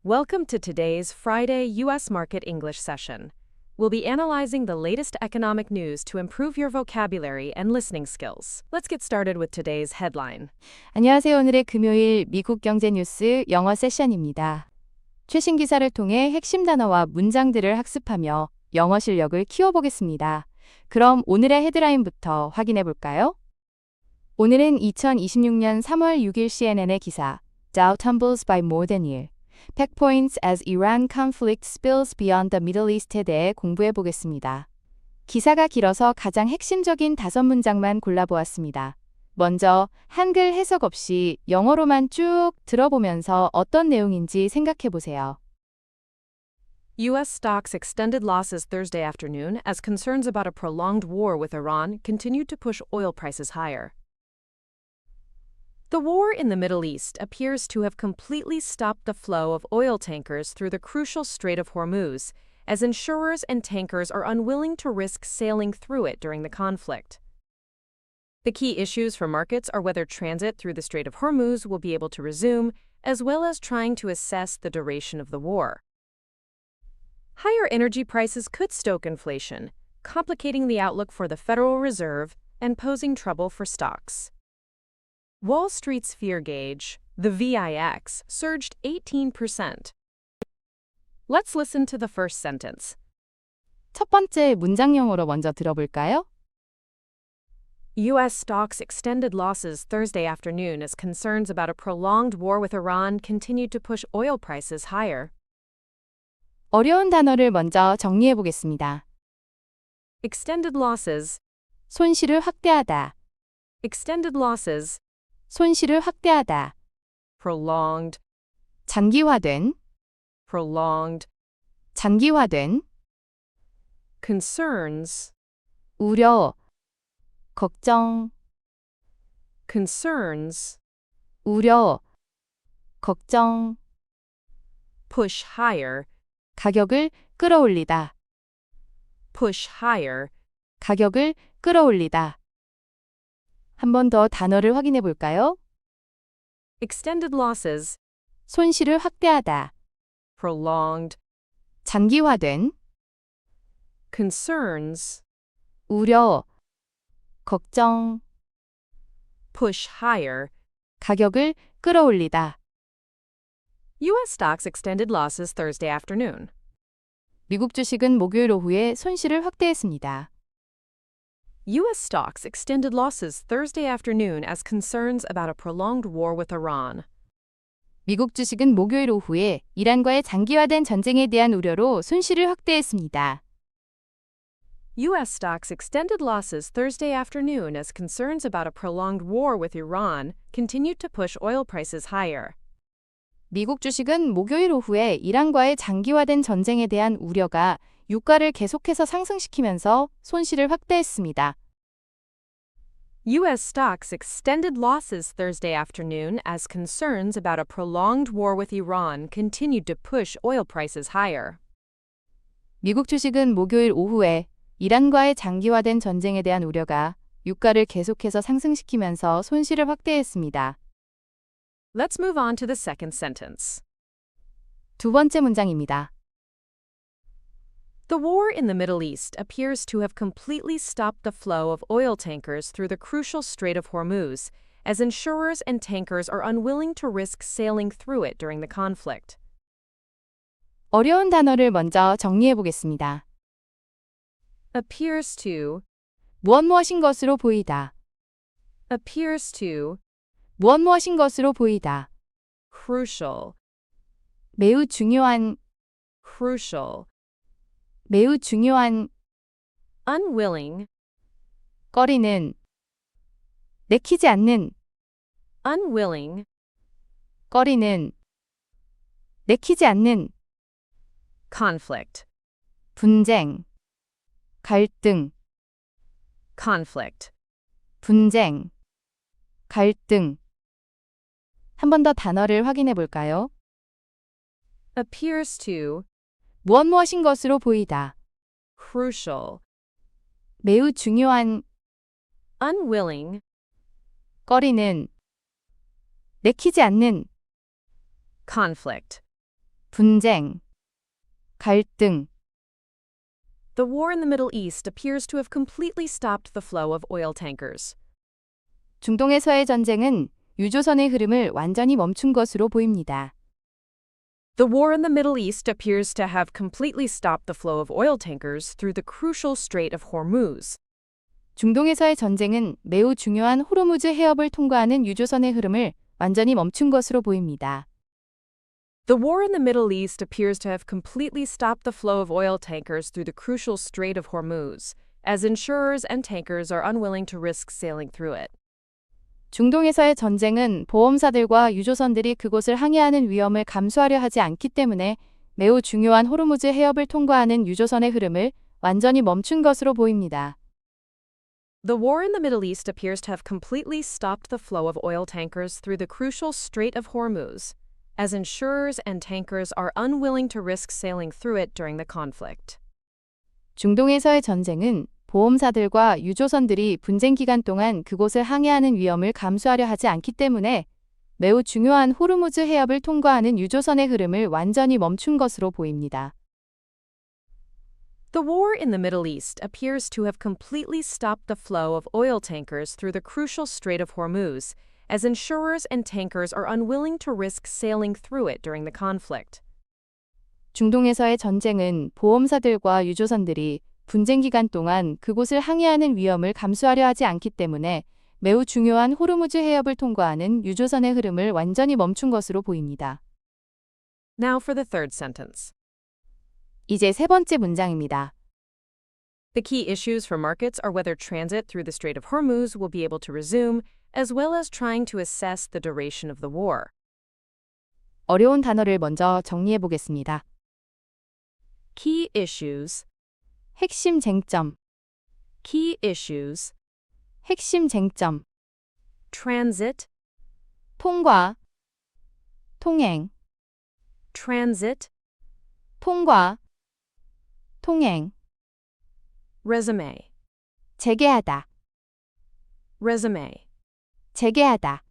Welcome to today's Friday U.S. Market English session. We'll be analyzing the latest economic news to improve your vocabulary and listening skills. Let's get started with today's headline. 안녕하세요. 오늘의 금요일 미국 경제 뉴스 영어 세션입니다. 최신 기사를 통해 핵심 단어와 문장들을 학습하며 영어 실력을 키워보겠습니다. 그럼 오늘의 헤드라인부터 확인해 볼까요? 오늘은 2026년 3월 6일 CNN의 기사 Dow tumbles by more than year. Peg points as Iran conflict spills beyond the Middle East에 대해 공부해 보겠습니다. 기사가 길어서 가장 핵심적인 5문장만 골라보았습니다. 먼저 한글 해석 없이 영어로만 쭉 들어보면서 어떤 내용인지 생각해 보세요. U.S. stocks extended losses Thursday afternoon as concerns about a prolonged war with Iran continued to push oil prices higher. The war in the Middle East appears to have completely stopped the flow of oil tankers through the crucial Strait of Hormuz, as insurers and tankers are unwilling to risk sailing through it during the conflict. The key issues for markets are whether transit through the Strait of Hormuz will be able to resume, as well as trying to assess the duration of the war. Higher energy prices could stoke inflation, complicating the outlook for the Federal Reserve and posing trouble for stocks. Wall Street's fear gauge, the VIX, surged 18%. Let's listen to the first sentence. 첫 번째 문장 영어로 먼저 들어볼까요? U.S. stocks extended losses Thursday afternoon as concerns about a prolonged war with Iran continued to push oil prices higher. 어려운 단어를 먼저 정리해 보겠습니다. Extended losses, 손실을 확대하다, extended losses, 손실을 확대하다, prolonged, 장기화된, prolonged, 장기화된, concerns, 우려, 걱정, concerns, 우려, 걱정, push higher, 가격을 끌어올리다, push higher, 가격을 끌어올리다. 한 번 더 단어를 확인해 볼까요? extended losses, 손실을 확대하다, prolonged, 장기화된, concerns, 우려, 걱정, push higher. 가격을 끌어올리다. U.S. stocks extended losses Thursday afternoon. 미국 주식은 목요일 오후에 손실을 확대했습니다. U.S. stocks extended losses Thursday afternoon as concerns about a prolonged war with Iran. 미국 주식은 목요일 오후에 이란과의 장기화된 전쟁에 대한 우려로 손실을 확대했습니다. U.S. stocks extended losses Thursday afternoon as concerns about a prolonged war with Iran continued to push oil prices higher. 미국 주식은 목요일 오후에 이란과의 장기화된 전쟁에 대한 우려가 유가를 계속해서 상승시키면서 손실을 확대했습니다. U.S. stocks extended losses Thursday afternoon as concerns about a prolonged war with Iran continued to push oil prices higher. 미국 주식은 목요일 오후에 이란과의 장기화된 전쟁에 대한 우려가 유가를 계속해서 상승시키면서 손실을 확대했습니다. Let's move on to the second sentence. 두 번째 문장입니다. The war in the Middle East appears to have completely stopped the flow of oil tankers through the crucial Strait of Hormuz, as insurers and tankers are unwilling to risk sailing through it during the conflict. 어려운 단어를 먼저 정리해 보겠습니다. Appears to, 무엇무엇인 것으로 보이다. appears to, 무엇무엇인 것으로 보이다. crucial, 매우 중요한, crucial, 매우 중요한, unwilling, 꺼리는, 내키지 않는, unwilling, 꺼리는, 내키지 않는, conflict, 분쟁, 갈등, conflict. 분쟁, 갈등. 한 번 더 단어를 확인해 볼까요? Appears to, 무엇무엇인 것으로 보이다. crucial, 매우 중요한, unwilling, 꺼리는, 내키지 않는, conflict. 분쟁, 갈등. The war in the Middle East appears to have completely stopped the flow of oil tankers. 중동에서의 전쟁은 유조선의 흐름을 완전히 멈춘 것으로 보입니다. The war in the Middle East appears to have completely stopped the flow of oil tankers through the crucial Strait of Hormuz. 중동에서의 전쟁은 매우 중요한 호르무즈 해협을 통과하는 유조선의 흐름을 완전히 멈춘 것으로 보입니다. The war in the Middle East appears to have completely stopped the flow of oil tankers through the crucial Strait of Hormuz, as insurers and tankers are unwilling to risk sailing through it. 중동에서의 전쟁은 보험사들과 유조선들이 그곳을 항해하는 위험을 감수하려 하지 않기 때문에 매우 중요한 호르무즈 해협을 통과하는 유조선의 흐름을 완전히 멈춘 것으로 보입니다. The war in the Middle East appears to have completely stopped the flow of oil tankers through the crucial Strait of Hormuz, as insurers and tankers are unwilling to risk sailing through it during the conflict. 중동에서의 전쟁은 보험사들과 유조선들이 분쟁 기간 동안 그곳을 항해하는 위험을 감수하려 하지 않기 때문에 매우 중요한 호르무즈 해협을 통과하는 유조선의 흐름을 완전히 멈춘 것으로 보입니다. The war in the Middle East appears to have completely stopped the flow of oil tankers through the crucial Strait of Hormuz, as insurers and tankers are unwilling to risk sailing through it during the conflict. 중동에서의 전쟁은 보험사들과 유조선들이 분쟁 기간 동안 그곳을 항해하는 위험을 감수하려 하지 않기 때문에 매우 중요한 호르무즈 해협을 통과하는 유조선의 흐름을 완전히 멈춘 것으로 보입니다. Now for the third sentence. 이제 세 번째 문장입니다. The key issues for markets are whether transit through the Strait of Hormuz will be able to resume, as well as trying to assess the duration of the war. 어려운 단어를 먼저 정리해 보겠습니다. Key issues, 핵심 쟁점, key issues, 핵심 쟁점, transit, 통과, 통행, transit, 통과, 통행, resume, 재개하다, resume, 재개하다,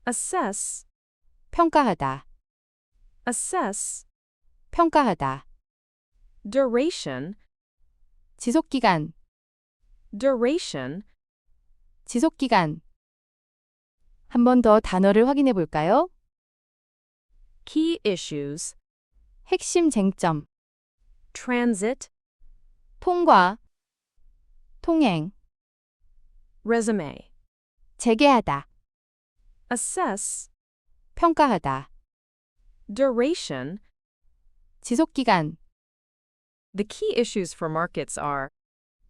assess, 평가하다, assess, 평가하다, duration, 지속기간, duration. 지속기간. 한 번 더 단어를 확인해 볼까요? Key issues, 핵심 쟁점, transit, 통과, 통행, resume, 재개하다, assess, 평가하다, duration. 지속기간. The key issues for markets are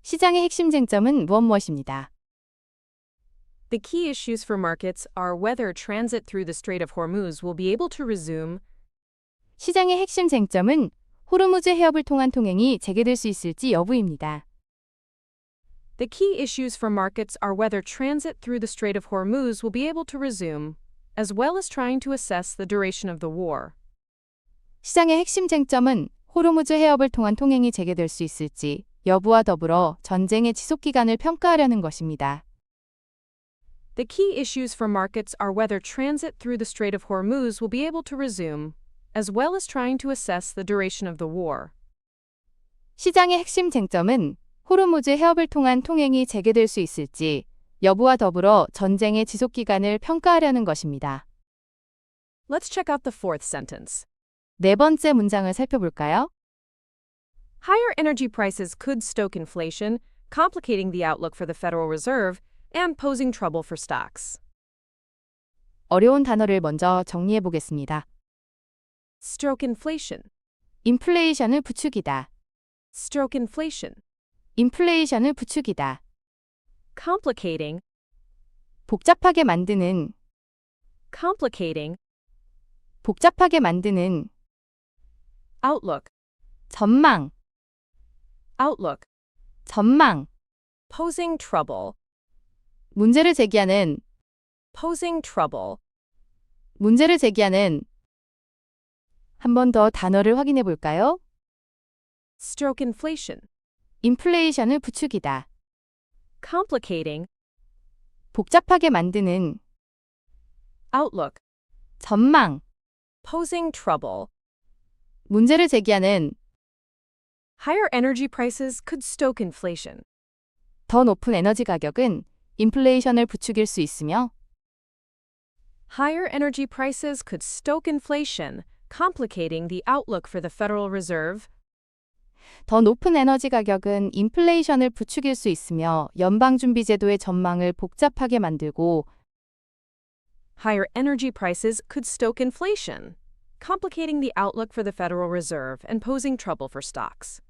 시장의 핵심 쟁점은 무엇입니다. the key issues for markets are whether transit through the Strait of Hormuz will be able to resume, 시장의 핵심 쟁점은 호르무즈 해협을 통한 통행이 재개될 수 있을지 여부입니다. the key issues for markets are whether transit through the Strait of Hormuz will be able to resume, as well as trying to assess the duration of the war. 시장의 핵심 쟁점은 호르무즈 해협을 통한 통행이 재개될 수 있을지 여부와 더불어 전쟁의 지속기간을 평가하려는 것입니다. The key issues for markets are whether transit through the Strait of Hormuz will be able to resume, as well as trying to assess the duration of the war. 시장의 핵심 쟁점은 호르무즈 해협을 통한 통행이 재개될 수 있을지 여부와 더불어 전쟁의 지속기간을 평가하려는 것입니다. Let's check out the fourth sentence. 네 번째 문장을 살펴볼까요? Higher energy prices could stoke inflation, complicating the outlook for the Federal Reserve and posing trouble for stocks. 어려운 단어를 먼저 정리해 보겠습니다. Stoke inflation, 인플레이션을 부추기다. stoke inflation, 인플레이션을 부추기다. complicating, 복잡하게 만드는. complicating, 복잡하게 만드는. outlook, 전망. outlook, 전망. posing trouble, 문제를 제기하는. posing trouble. 문제를 제기하는. 한 번 더 단어를 확인해 볼까요? Stoke inflation, 인플레이션을 부추기다. complicating, 복잡하게 만드는. outlook, 전망. posing trouble. 문제를 제기하는 Higher energy prices could stoke inflation. 더 높은 에너지 가격은 인플레이션을 부추길 수 있으며 Higher energy prices could stoke inflation, complicating the outlook for the Federal Reserve. 더 높은 에너지 가격은 인플레이션을 부추길 수 있으며 연방준비제도의 전망을 복잡하게 만들고 Higher energy prices could stoke inflation, complicating the outlook for the Federal Reserve and posing trouble for stocks.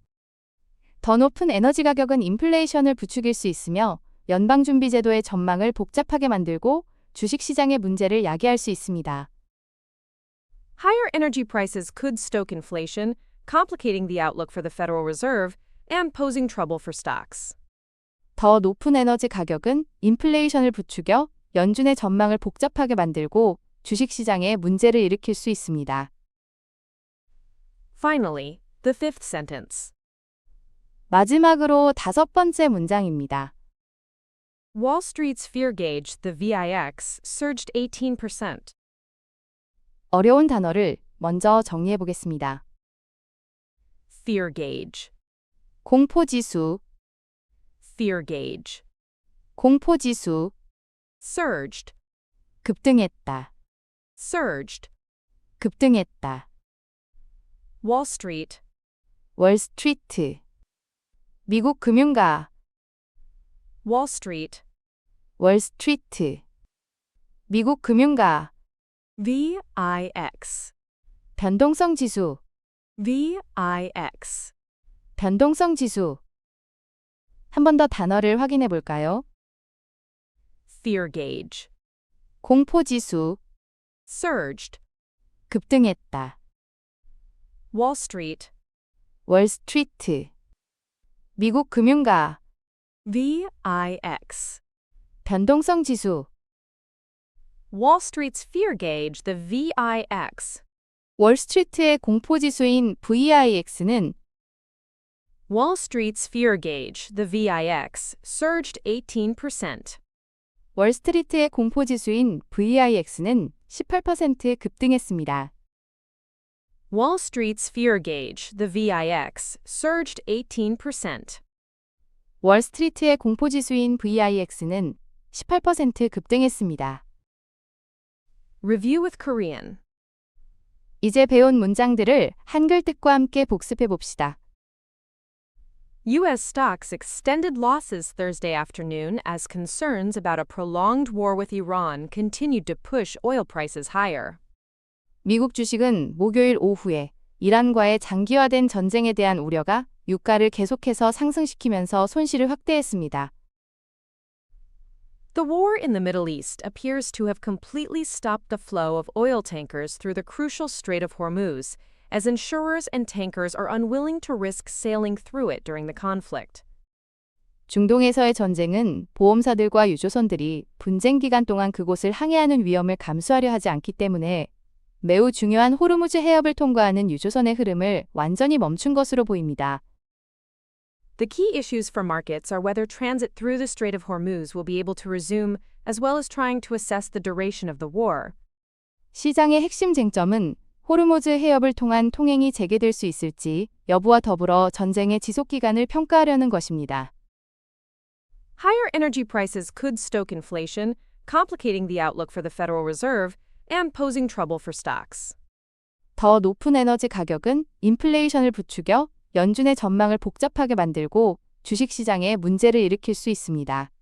더 높은 에너지 가격은 인플레이션을 부추길 수 있으며 연방준비제도의 전망을 복잡하게 만들고 주식시장의 문제를 야기할 수 있습니다. Higher energy prices could stoke inflation, complicating the outlook for the Federal Reserve and posing trouble for stocks. 더 높은 에너지 가격은 인플레이션을 부추겨 연준의 전망을 복잡하게 만들고 주식시장에 문제를 일으킬 수 있습니다. Finally, the fifth sentence. 마지막으로 다섯 번째 문장입니다. Wall Street's fear gauge, the VIX, surged 18%. 어려운 단어를 먼저 정리해 보겠습니다. Fear gauge, 공포지수, fear gauge. 공포지수, Surged, 급등했다, surged. 급등했다. Wall Street, 월스트리트, 미국 금융가, Wall Street. 월스트리트, 미국 금융가, VIX, 변동성 지수, VIX. 변동성 지수. 한 번 더 단어를 확인해 볼까요? Fear gauge, 공포지수, surged. 급등했다, Wall Street, 월스트리트, 미국 금융가, VIX. 변동성 지수. Wall Street's fear gauge, the VIX. 월스트리트의 공포지수인 VIX는 Wall Street's fear gauge, the VIX, surged 18%. 월스트리트의 공포지수인 VIX는 18% 급등했습니다. Wall Street's fear gauge, the VIX, surged 18%. 월스트리트의 공포지수인 VIX는 18% 급등했습니다. Review with Korean. 이제 배운 문장들을 한글 뜻과 함께 복습해 봅시다. U.S. stocks extended losses Thursday afternoon as concerns about a prolonged war with Iran continued to push oil prices higher. 미국 주식은 목요일 오후에 이란과의 장기화된 전쟁에 대한 우려가 유가를 계속해서 상승시키면서 손실을 확대했습니다. The war in the Middle East appears to have completely stopped the flow of oil tankers through the crucial Strait of Hormuz, as insurers and tankers are unwilling to risk sailing through it during the conflict. 중동에서의 전쟁은 보험사들과 유조선들이 분쟁 기간 동안 그곳을 항해하는 위험을 감수하려 하지 않기 때문에 매우 중요한 호르무즈 해협을 통과하는 유조선의 흐름을 완전히 멈춘 것으로 보입니다. The key issues for markets are whether transit through the Strait of Hormuz will be able to resume, as well as trying to assess the duration of the war. 시장의 핵심 쟁점은 호르무즈 해협을 통한 통행이 재개될 수 있을지 여부와 더불어 전쟁의 지속 기간을 평가하려는 것입니다. Higher energy prices could stoke inflation, complicating the outlook for the Federal Reserve and posing trouble for stocks. 더 높은 에너지 가격은 인플레이션을 부추겨 연준의 전망을 복잡하게 만들고 주식시장에 문제를 일으킬 수 있습니다.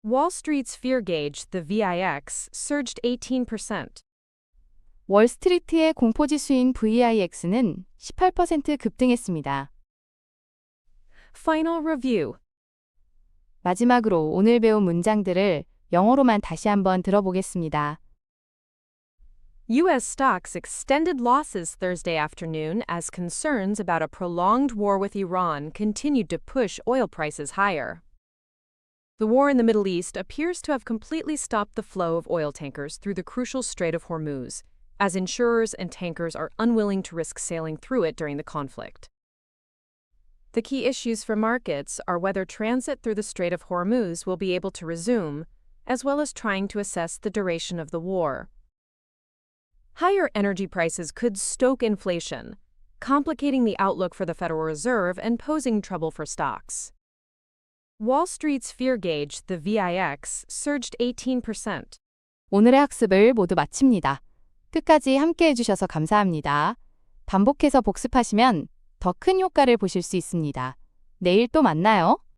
Wall Street's fear gauge, the VIX, surged 18%. 월스트리트의 공포지수인 VIX는 18% 급등했습니다. Final review. 마지막으로 오늘 배운 문장들을 영어로만 다시 한번 들어보겠습니다. U.S. stocks extended losses Thursday afternoon as concerns about a prolonged war with Iran continued to push oil prices higher. The war in the Middle East appears to have completely stopped the flow of oil tankers through the crucial Strait of Hormuz, as insurers and tankers are unwilling to risk sailing through it during the conflict. The key issues for markets are whether transit through the Strait of Hormuz will be able to resume, as well as trying to assess the duration of the war. Higher energy prices could stoke inflation, complicating the outlook for the Federal Reserve and posing trouble for stocks. Wall Street's fear gauge, the VIX, surged 18%. 오늘의 학습을 모두 마칩니다. 끝까지 함께 해주셔서 감사합니다. 반복해서 복습하시면 더 큰 효과를 보실 수 있습니다. 내일 또 만나요.